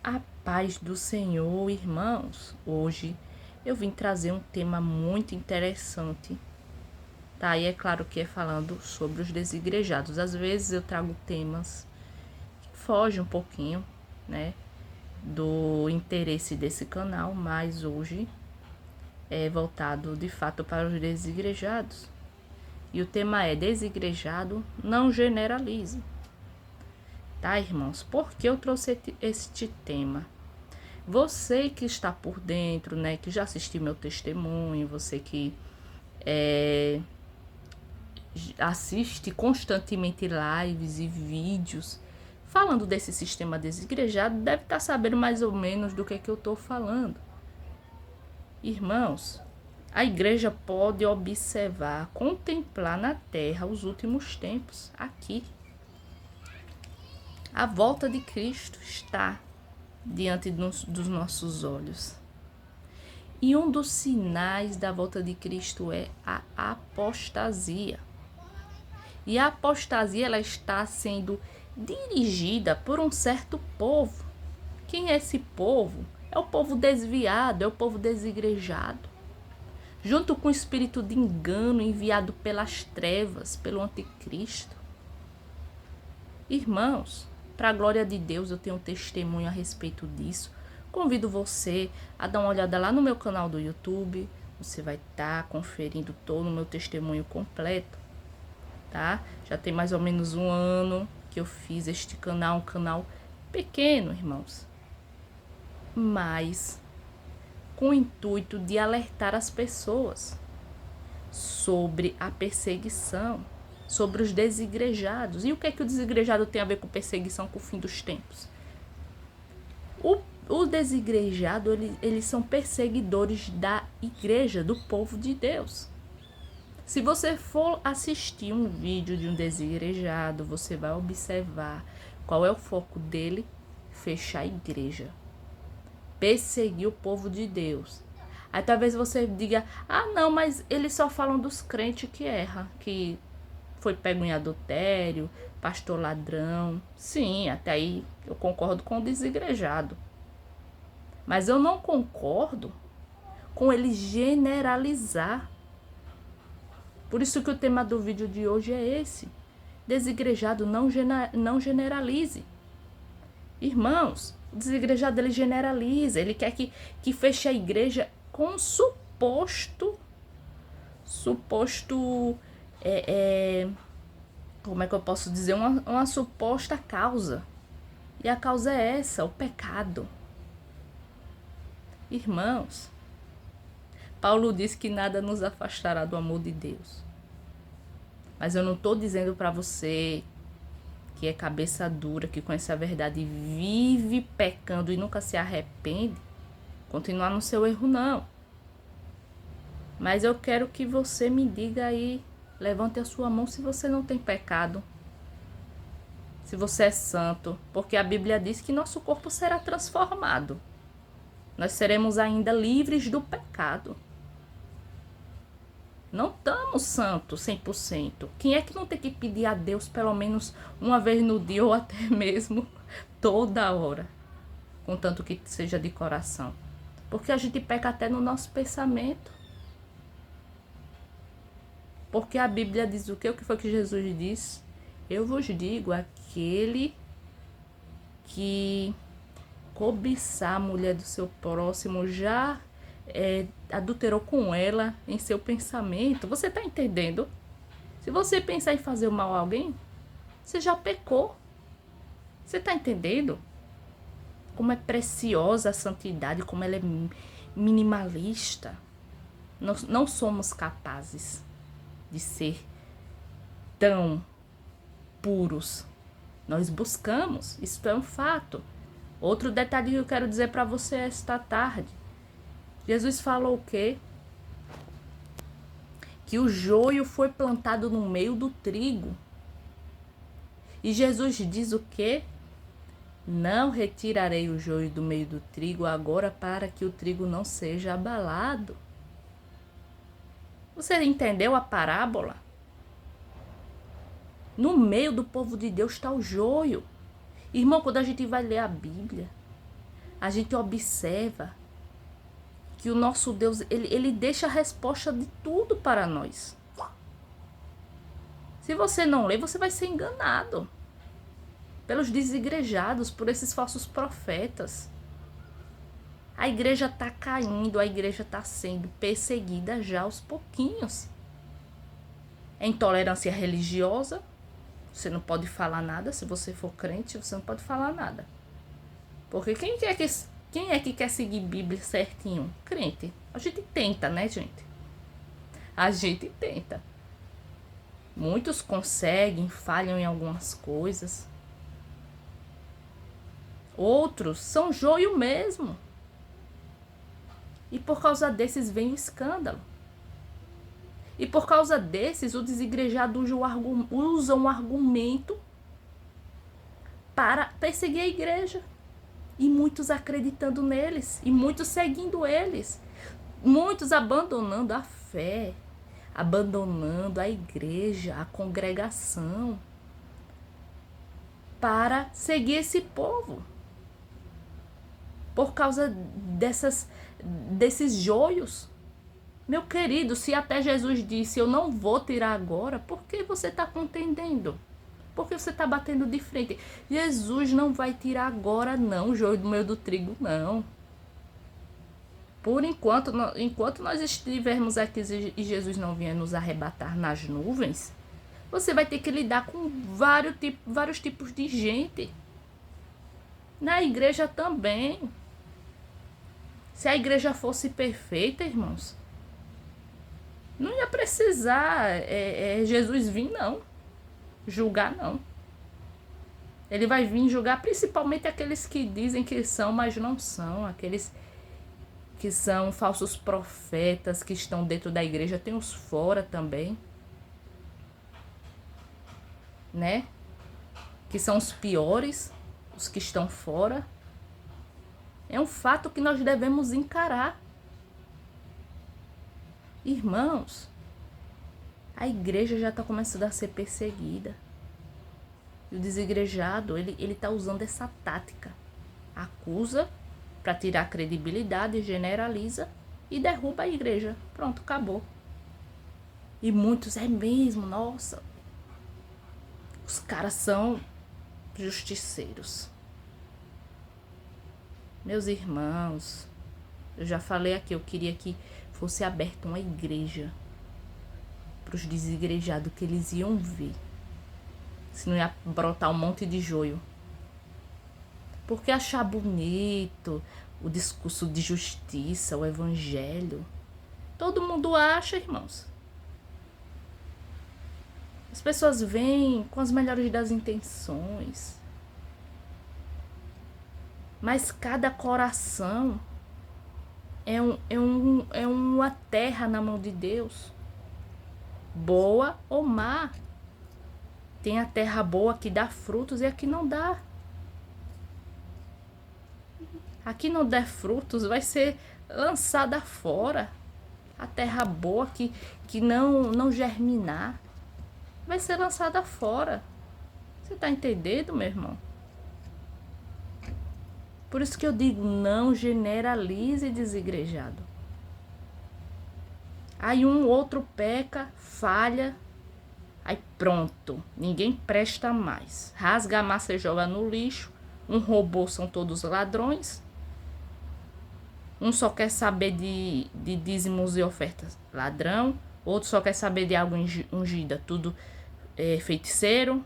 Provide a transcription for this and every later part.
A paz do Senhor, irmãos. Hoje eu vim trazer um tema muito interessante, tá? E é claro que é falando sobre os desigrejados. Às vezes eu trago temas que fogem um pouquinho, né, do interesse desse canal, mas hoje é voltado de fato para os desigrejados. E o tema é: desigrejado, não generalize. Tá, irmãos? Por que eu trouxe este tema? Você que está por dentro, né, que já assistiu meu testemunho, você que assiste constantemente lives e vídeos falando desse sistema desigrejado, deve estar sabendo mais ou menos do que eu estou falando. Irmãos, a igreja pode observar, contemplar na terra os últimos tempos aqui. A volta de Cristo está diante dos nossos olhos. E um dos sinais da volta de Cristo é a apostasia. E a apostasia ela está sendo dirigida por um certo povo. Quem é esse povo? É o povo desviado, é o povo desigrejado. Junto com o espírito de engano enviado pelas trevas, pelo anticristo. Irmãos, para a glória de Deus, eu tenho um testemunho a respeito disso. Convido você a dar uma olhada lá no meu canal do YouTube. Você vai estar conferindo todo o meu testemunho completo, tá? Já tem mais ou menos um ano que eu fiz este canal, um canal pequeno, irmãos. Mas com o intuito de alertar as pessoas sobre a perseguição, sobre os desigrejados. E o que é que o desigrejado tem a ver com perseguição, com o fim dos tempos? O desigrejado, eles são perseguidores da igreja, do povo de Deus. Se você for assistir um vídeo de um desigrejado, você vai observar qual é o foco dele: fechar a igreja, perseguir o povo de Deus. Aí talvez você diga: ah não, mas eles só falam dos crentes que erram, que foi pego em adultério, pastor ladrão. Sim, até aí eu concordo com o desigrejado. Mas eu não concordo com ele generalizar. Por isso que o tema do vídeo de hoje é esse: desigrejado, não generalize. Irmãos, o desigrejado ele generaliza, ele quer que feche a igreja com suposto como é que eu posso dizer, uma suposta causa. E a causa é essa, o pecado. Irmãos, Paulo diz que nada nos afastará do amor de Deus. Mas eu não estou dizendo para você que é cabeça dura, que conhece a verdade e vive pecando e nunca se arrepende, continuar no seu erro, não. Mas eu quero que você me diga aí, levante a sua mão se você não tem pecado, se você é santo, porque a Bíblia diz que nosso corpo será transformado. Nós seremos ainda livres do pecado. Não estamos santos 100%. Quem é que não tem que pedir a Deus pelo menos uma vez no dia ou até mesmo toda hora? Contanto que seja de coração. Porque a gente peca até no nosso pensamento. Porque a Bíblia diz o quê? O que foi que Jesus disse? Eu vos digo, aquele que cobiçar a mulher do seu próximo já adulterou com ela em seu pensamento. Você está entendendo? Se você pensar em fazer o mal a alguém, você já pecou. Você está entendendo? Como é preciosa a santidade, como ela é minimalista. Nós não somos capazes de ser tão puros. Nós buscamos, isso é um fato. Outro detalhe que eu quero dizer para você esta tarde. Jesus falou o quê? Que o joio foi plantado no meio do trigo. E Jesus diz o quê? Não retirarei o joio do meio do trigo agora para que o trigo não seja abalado. Você entendeu a parábola? No meio do povo de Deus está o joio. Irmão, quando a gente vai ler a Bíblia, a gente observa que o nosso Deus, ele deixa a resposta de tudo para nós. Se você não ler, você vai ser enganado pelos desigrejados, por esses falsos profetas. A igreja está caindo, a igreja está sendo perseguida já aos pouquinhos. É intolerância religiosa, você não pode falar nada, se você for crente, você não pode falar nada. Porque quem é que quer seguir Bíblia certinho? Crente. A gente tenta, né, gente? A gente tenta. Muitos conseguem, falham em algumas coisas. Outros são joio mesmo. E por causa desses vem o escândalo. E por causa desses, o desigrejado usa um argumento para perseguir a igreja. E muitos acreditando neles, e muitos seguindo eles. Muitos abandonando a fé, abandonando a igreja, a congregação, para seguir esse povo. Por causa desses joios. Meu querido, se até Jesus disse, eu não vou tirar agora, por que você está contendendo? Por que você está batendo de frente? Jesus não vai tirar agora não, o joio do meio do trigo, não. Por enquanto nós estivermos aqui e Jesus não vier nos arrebatar nas nuvens, você vai ter que lidar com vários tipos de gente. Na igreja também. Se a igreja fosse perfeita, irmãos, não ia precisar Jesus vir, não. Julgar, não. Ele vai vir julgar principalmente aqueles que dizem que são, mas não são. Aqueles que são falsos profetas, que estão dentro da igreja. Tem os fora também, né? Que são os piores, os que estão fora. É um fato que nós devemos encarar. Irmãos, a igreja já está começando a ser perseguida. E o desigrejado, ele está usando essa tática. Acusa para tirar credibilidade, generaliza e derruba a igreja. Pronto, acabou. E muitos, é mesmo, nossa. Os caras são justiceiros. Meus irmãos, eu já falei aqui, eu queria que fosse aberta uma igreja para os desigrejados, que eles iam ver. Se não ia brotar um monte de joio. Porque achar bonito o discurso de justiça, o evangelho, todo mundo acha, irmãos. As pessoas vêm com as melhores das intenções. Mas cada coração é uma terra na mão de Deus. Boa ou má. Tem a terra boa que dá frutos e a que não dá. A que não der frutos vai ser lançada fora. A terra boa que não germinar vai ser lançada fora. Você tá entendendo, meu irmão? Por isso que eu digo, não generalize desigrejado. Aí um outro peca, falha, aí pronto, ninguém presta mais. Rasga a massa e joga no lixo. Um robô, são todos ladrões. Um só quer saber de dízimos e ofertas, ladrão. Outro só quer saber de água ungida, tudo feiticeiro.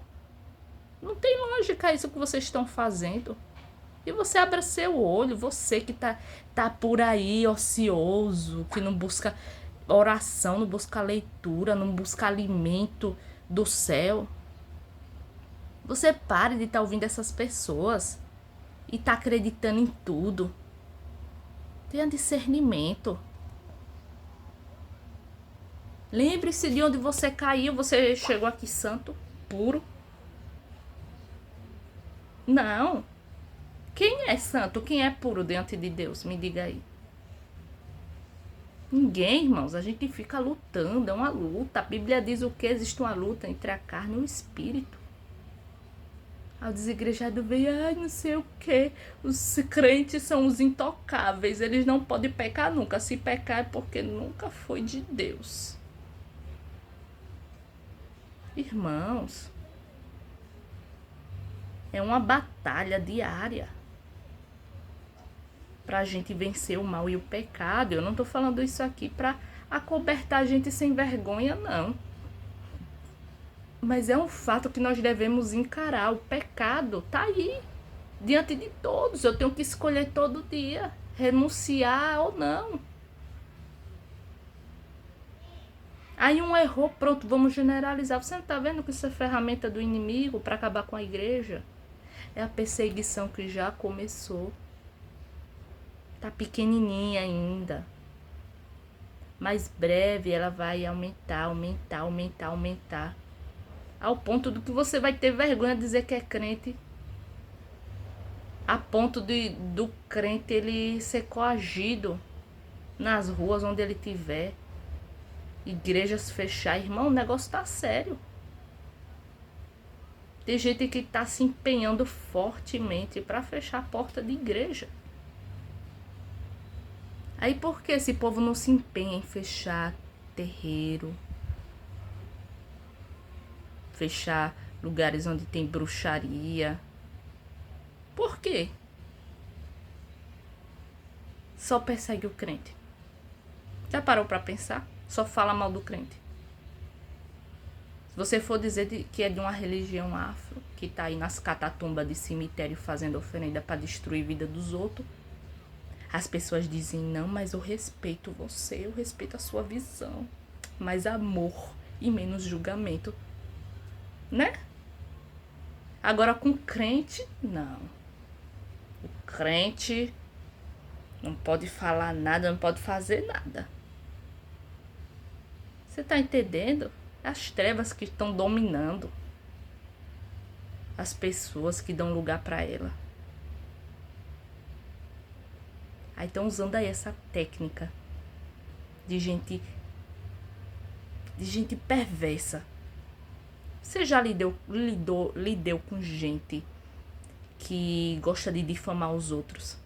Não tem lógica isso que vocês estão fazendo. E você abra seu olho, você que tá por aí ocioso, que não busca oração, não busca leitura, não busca alimento do céu. Você pare de estar ouvindo essas pessoas e tá acreditando em tudo. Tenha discernimento. Lembre-se de onde você caiu, você chegou aqui santo, puro. Não. Quem é santo? Quem é puro diante de Deus? Me diga aí. Ninguém, irmãos. A gente fica lutando. É uma luta. A Bíblia diz o que? Existe uma luta entre a carne e o espírito. Aí o desigrejado veio, ai, não sei o que. Os crentes são os intocáveis, eles não podem pecar nunca. Se pecar é porque nunca foi de Deus. Irmãos, é uma batalha diária pra gente vencer o mal e o pecado. Eu não tô falando isso aqui pra acobertar a gente sem vergonha, não. Mas é um fato que nós devemos encarar. O pecado tá aí, diante de todos. Eu tenho que escolher todo dia, renunciar ou não. Aí um errou, pronto, vamos generalizar. Você não tá vendo que isso é ferramenta do inimigo para acabar com a igreja? É a perseguição que já começou. Tá pequenininha ainda. Mas breve ela vai aumentar. Ao ponto do que você vai ter vergonha de dizer que é crente. A ponto do crente ele ser coagido nas ruas onde ele estiver. Igrejas fechar. Irmão, o negócio tá sério. Tem gente que tá se empenhando fortemente para fechar a porta de igreja. Aí por que esse povo não se empenha em fechar terreiro? Fechar lugares onde tem bruxaria? Por quê? Só persegue o crente. Já parou para pensar? Só fala mal do crente. Se você for dizer que é de uma religião afro, que tá aí nas catatumbas de cemitério fazendo oferenda para destruir a vida dos outros, as pessoas dizem, não, mas eu respeito você, eu respeito a sua visão. Mais amor e menos julgamento. Né? Agora com crente, não. O crente não pode falar nada, não pode fazer nada. Você tá entendendo? As trevas que estão dominando as pessoas que dão lugar para ela. Aí estão usando aí essa técnica de gente perversa. Você já lidou com gente que gosta de difamar os outros?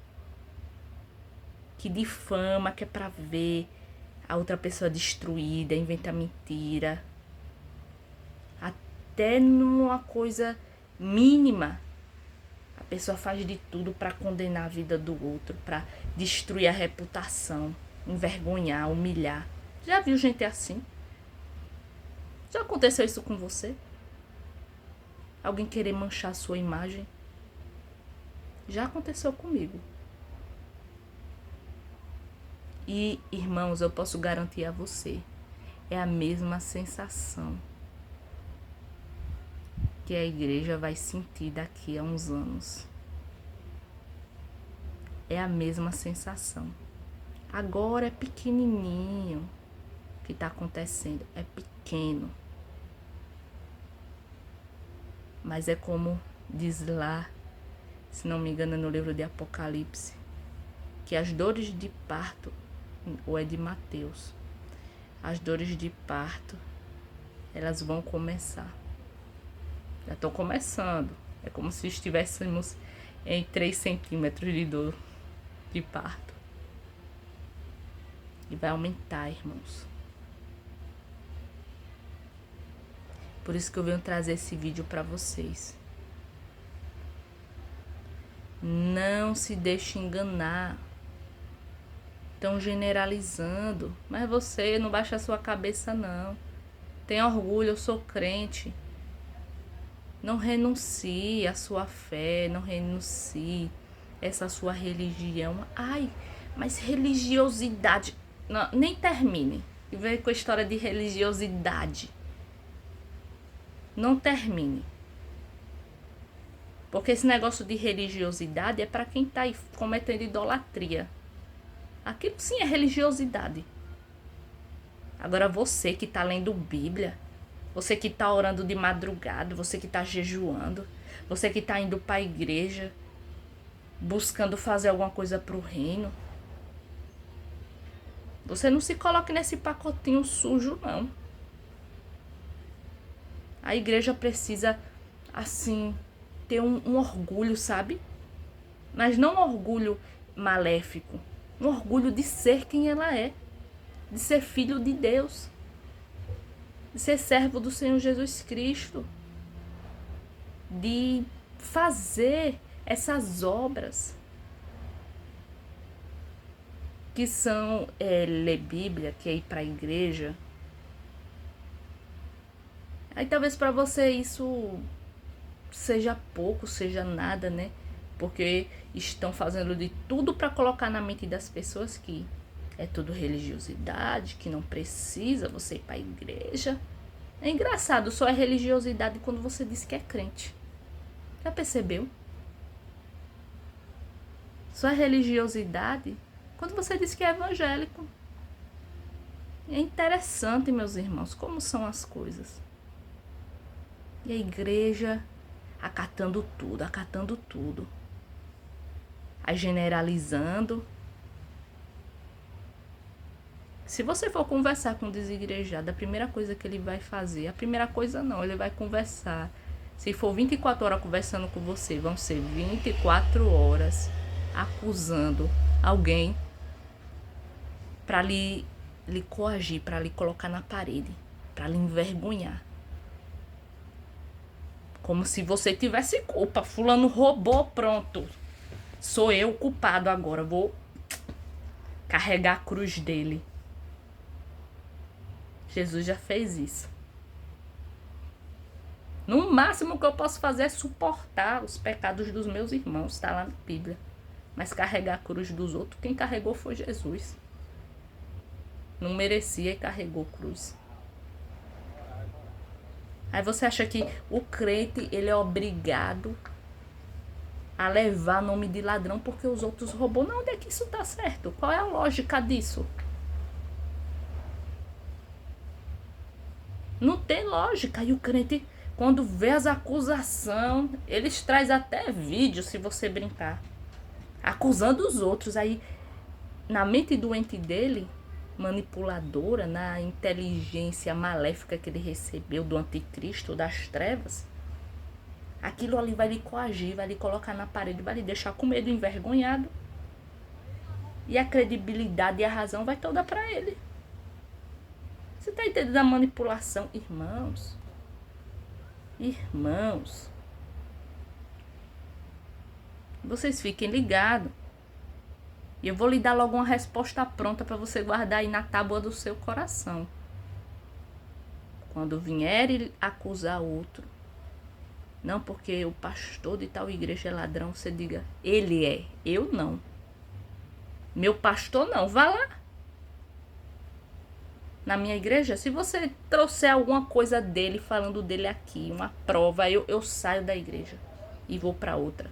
Que difama, que é pra ver a outra pessoa destruída, inventa mentira. Até numa coisa mínima, a pessoa faz de tudo para condenar a vida do outro, para destruir a reputação, envergonhar, humilhar. Já viu gente assim? Já aconteceu isso com você? Alguém querer manchar a sua imagem? Já aconteceu comigo. E, irmãos, eu posso garantir a você, é a mesma sensação que a igreja vai sentir daqui a uns anos. É a mesma sensação. Agora é pequenininho o que está acontecendo, é pequeno. Mas é como diz lá, se não me engano, no livro de Apocalipse, que as dores de parto, ou é de Mateus, as dores de parto, elas vão começar. Já estão começando. É como se estivéssemos em 3 centímetros de dor de parto. E vai aumentar, irmãos. Por isso que eu venho trazer esse vídeo para vocês. Não se deixe enganar. Estão generalizando. Mas você não baixa a sua cabeça, não. Tenha orgulho, eu sou crente. Não renuncie à sua fé, não renuncie essa sua religião. Ai, mas religiosidade. Não, nem termine. E vem com a história de religiosidade. Não termine. Porque esse negócio de religiosidade é para quem está aí cometendo idolatria. Aquilo sim é religiosidade. Agora você que está lendo Bíblia, você que está orando de madrugada, você que está jejuando, você que está indo para a igreja, buscando fazer alguma coisa para o reino, você não se coloque nesse pacotinho sujo, não. A igreja precisa, assim, ter um orgulho, sabe? Mas não um orgulho maléfico. Um orgulho de ser quem ela é. De ser filho de Deus. De ser servo do Senhor Jesus Cristo. De fazer essas obras que são ler Bíblia, que é ir para a igreja. Aí talvez para você isso seja pouco, seja nada, né? Porque estão fazendo de tudo para colocar na mente das pessoas que é tudo religiosidade, que não precisa você ir para a igreja. É engraçado, só é religiosidade quando você diz que é crente. Já percebeu? Só é religiosidade quando você diz que é evangélico. É interessante, meus irmãos, como são as coisas. E a igreja acatando tudo. Aí generalizando. Se você for conversar com um desigrejado, a primeira coisa que ele vai fazer, a primeira coisa não, ele vai conversar. Se for 24 horas conversando com você, vão ser 24 horas acusando alguém para lhe coagir, para lhe colocar na parede, para lhe envergonhar. Como se você tivesse culpa. Fulano roubou, pronto. Sou eu o culpado agora. Vou carregar a cruz dele. Jesus já fez isso. No máximo que eu posso fazer é suportar os pecados dos meus irmãos. Está lá na Bíblia. Mas carregar a cruz dos outros, quem carregou foi Jesus. Não merecia e carregou cruz. Aí você acha que o crente, ele é obrigado a levar nome de ladrão porque os outros roubou? Não, onde é que isso tá certo? Qual é a lógica disso? Não tem lógica. E o crente, quando vê as acusações, eles trazem até vídeo, se você brincar, acusando os outros. Aí, na mente doente dele, manipuladora, na inteligência maléfica que ele recebeu do anticristo, das trevas, aquilo ali vai lhe coagir, vai lhe colocar na parede, vai lhe deixar com medo, envergonhado. E a credibilidade e a razão vai toda para ele. Você está entendendo a manipulação? Irmãos, vocês fiquem ligados. E eu vou lhe dar logo uma resposta pronta para você guardar aí na tábua do seu coração. Quando vier acusar outro, não porque o pastor de tal igreja é ladrão, você diga, ele é, eu não. Meu pastor não, vá lá. Na minha igreja, se você trouxer alguma coisa dele, falando dele aqui, uma prova, eu saio da igreja e vou para outra.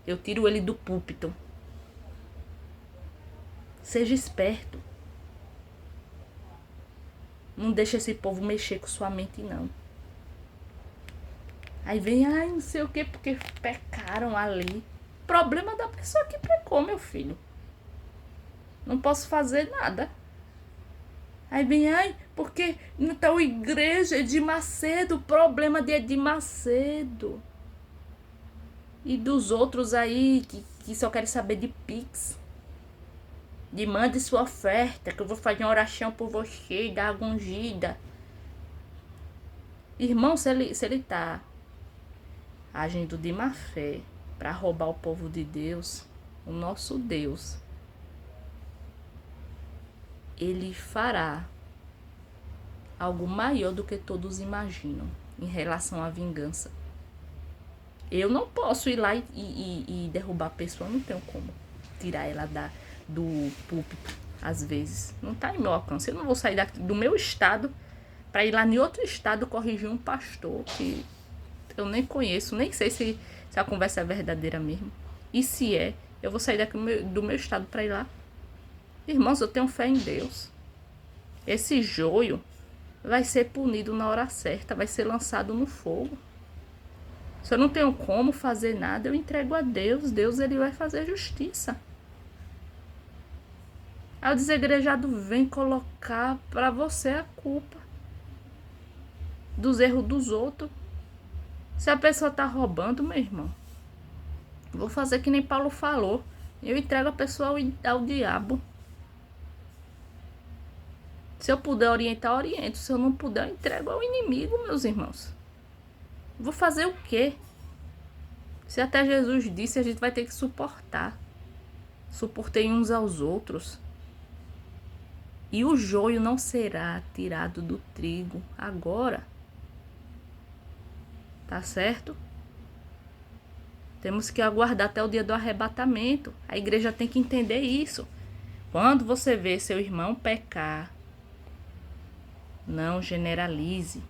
Eu tiro ele do púlpito. Seja esperto. Não deixe esse povo mexer com sua mente, não. Aí vem, não sei o que, porque pecaram ali. Problema da pessoa que pecou, meu filho. Não posso fazer nada. Aí vem, porque não tá a igreja de Macedo. Problema de Edir Macedo. E dos outros aí que só querem saber de Pix. De mande sua oferta, que eu vou fazer uma oração por você, dar uma ungida. Irmão, se ele tá agindo de má fé para roubar o povo de Deus, o nosso Deus, ele fará algo maior do que todos imaginam em relação à vingança. Eu não posso ir lá e derrubar a pessoa, não tenho como tirar ela do púlpito, às vezes. Não está em meu alcance. Eu não vou sair daqui do meu estado para ir lá em outro estado corrigir um pastor que eu nem conheço, nem sei se a conversa é verdadeira mesmo. E se é, eu vou sair daqui do meu estado para ir lá. Irmãos, eu tenho fé em Deus. Esse joio vai ser punido na hora certa, vai ser lançado no fogo. Se eu não tenho como fazer nada, eu entrego a Deus. Deus, ele vai fazer justiça. Aí o desegrejado vem colocar para você a culpa dos erros dos outros. Se a pessoa tá roubando, meu irmão, Vou fazer que nem Paulo falou. Eu entrego a pessoa ao diabo. Se eu puder orientar, eu oriento. Se eu não puder, eu entrego ao inimigo, meus irmãos. Vou fazer o quê? Se até Jesus disse, a gente vai ter que suportar. Suportei uns aos outros. E o joio não será tirado do trigo agora. Tá certo? Temos que aguardar até o dia do arrebatamento. A igreja tem que entender isso. Quando você vê seu irmão pecar, não generalize.